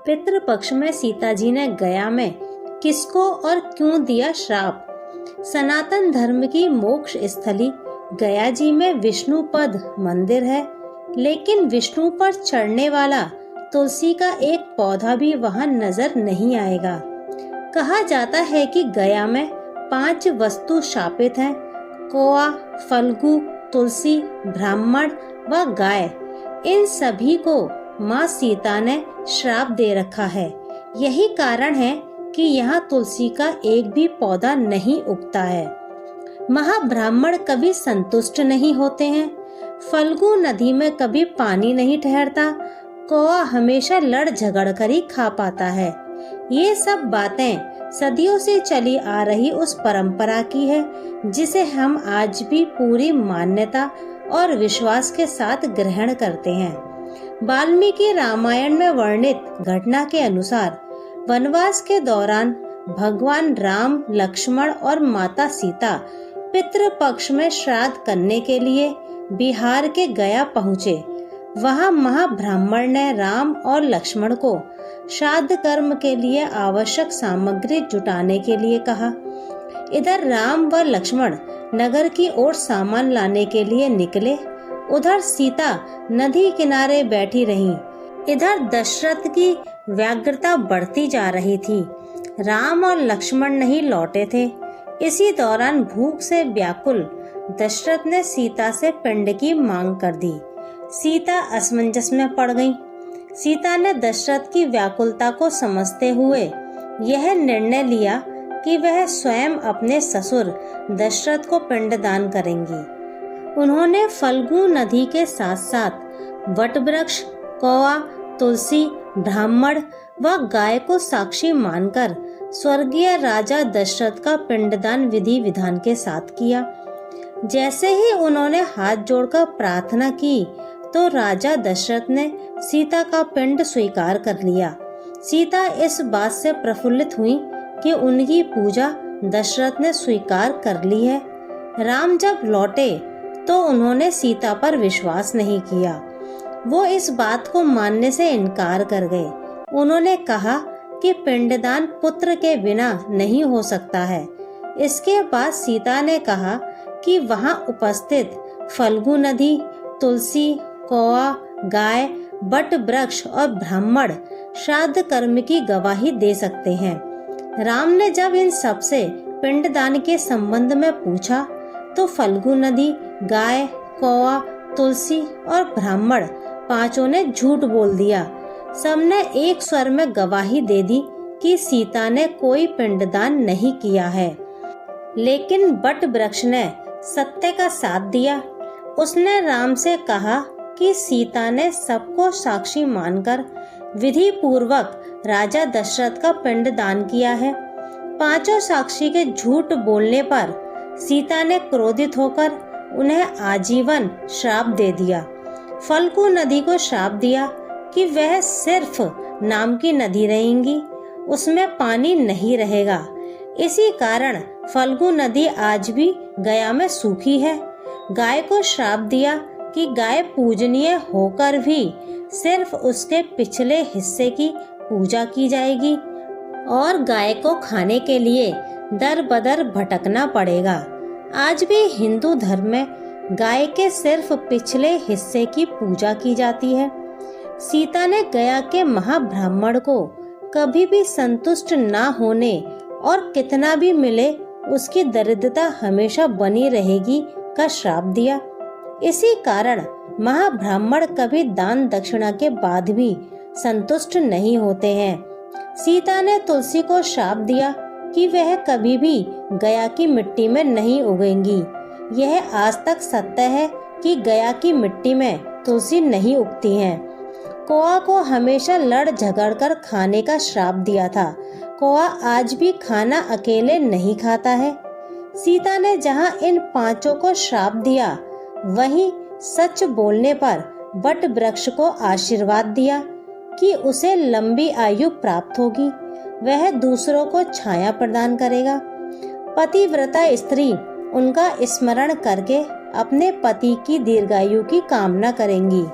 पितृपक्ष में सीता जी ने गया में किसको और क्यों दिया श्राप। सनातन धर्म की मोक्ष स्थली गया जी में विष्णु पद मंदिर है, लेकिन विष्णु पर चढ़ने वाला तुलसी का एक पौधा भी वहां नजर नहीं आएगा। कहा जाता है कि गया में 5 वस्तु शापित हैं: कौआ, फल्गु, तुलसी, ब्राह्मण व गाय। इन सभी को माँ सीता ने श्राप दे रखा है। यही कारण है कि यहाँ तुलसी का एक भी पौधा नहीं उगता है। महाब्राह्मण कभी संतुष्ट नहीं होते हैं। फल्गु नदी में कभी पानी नहीं ठहरता। कौआ हमेशा लड़ झगड़ कर ही खा पाता है। ये सब बातें सदियों से चली आ रही उस परंपरा की है, जिसे हम आज भी पूरी मान्यता और विश्वास के साथ ग्रहण करते हैं। वाल्मीकि रामायण में वर्णित घटना के अनुसार वनवास के दौरान भगवान राम, लक्ष्मण और माता सीता पितृपक्ष में श्राद्ध करने के लिए बिहार के गया पहुँचे। वहाँ महाब्राह्मण ने राम और लक्ष्मण को श्राद्ध कर्म के लिए आवश्यक सामग्री जुटाने के लिए कहा। इधर राम व लक्ष्मण नगर की ओर सामान लाने के लिए निकले। उधर सीता नदी किनारे बैठी रही। इधर दशरथ की व्यग्रता बढ़ती जा रही थी। राम और लक्ष्मण नहीं लौटे थे। इसी दौरान भूख से व्याकुल दशरथ ने सीता से पिंड की मांग कर दी। सीता असमंजस में पड़ गई। सीता ने दशरथ की व्याकुलता को समझते हुए यह निर्णय लिया कि वह स्वयं अपने ससुर दशरथ को पिंडदान करेंगी। उन्होंने फल्गु नदी के साथ साथ वटवृक्ष, कौआ, तुलसी, ब्राह्मण व गाय को साक्षी मानकर स्वर्गीय राजा दशरथ का पिंडदान विधि विधान के साथ किया। जैसे ही उन्होंने हाथ जोड़कर प्रार्थना की तो राजा दशरथ ने सीता का पिंड स्वीकार कर लिया। सीता इस बात से प्रफुल्लित हुई कि उनकी पूजा दशरथ ने स्वीकार कर ली है। राम जब लौटे तो उन्होंने सीता पर विश्वास नहीं किया। वो इस बात को मानने से इनकार कर गए। उन्होंने कहा कि पिंडदान पुत्र के बिना नहीं हो सकता है। इसके बाद सीता ने कहा कि वहां उपस्थित फल्गु नदी, तुलसी, कौआ, गाय, बट वृक्ष और ब्राह्मण श्राद्ध कर्म की गवाही दे सकते हैं। राम ने जब इन सब से पिंडदान के संबंध में पूछा तो फल्गु नदी, गाय, कौआ, तुलसी और ब्राह्मण पांचों ने झूठ बोल दिया। सबने एक स्वर में गवाही दे दी कि सीता ने कोई पिंडदान नहीं किया है। लेकिन बट वृक्ष ने सत्य का साथ दिया। उसने राम से कहा कि सीता ने सबको साक्षी मानकर विधि पूर्वक राजा दशरथ का पिंडदान किया है। पांचों साक्षी के झूठ बोलने पर सीता ने क्रोधित होकर उन्हें आजीवन श्राप दे दिया। फल्गु नदी को श्राप दिया कि वह सिर्फ नाम की नदी रहेंगी, उसमें पानी नहीं रहेगा। इसी कारण फल्गु नदी आज भी गया में सूखी है। गाय को श्राप दिया कि गाय पूजनीय होकर भी सिर्फ उसके पिछले हिस्से की पूजा की जाएगी और गाय को खाने के लिए दर बदर भटकना पड़ेगा। आज भी हिंदू धर्म में गाय के सिर्फ पिछले हिस्से की पूजा की जाती है। सीता ने गया के महाब्राह्मण को कभी भी संतुष्ट ना होने और कितना भी मिले उसकी दरिद्रता हमेशा बनी रहेगी का श्राप दिया। इसी कारण महाब्राह्मण कभी दान दक्षिणा के बाद भी संतुष्ट नहीं होते हैं। सीता ने तुलसी को श्राप दिया कि वह कभी भी गया की मिट्टी में नहीं उगेंगी। यह आज तक सत्य है कि गया की मिट्टी में तुलसी नहीं उगती है। कौआ को हमेशा लड़ झगड़ कर खाने का श्राप दिया था। कौआ आज भी खाना अकेले नहीं खाता है। सीता ने जहाँ इन पांचों को श्राप दिया, वहीं सच बोलने पर बट वृक्ष को आशीर्वाद दिया कि उसे लंबी आयु प्राप्त होगी, वह दूसरों को छाया प्रदान करेगा। पतिव्रता स्त्री उनका स्मरण करके अपने पति की दीर्घायु की कामना करेंगी।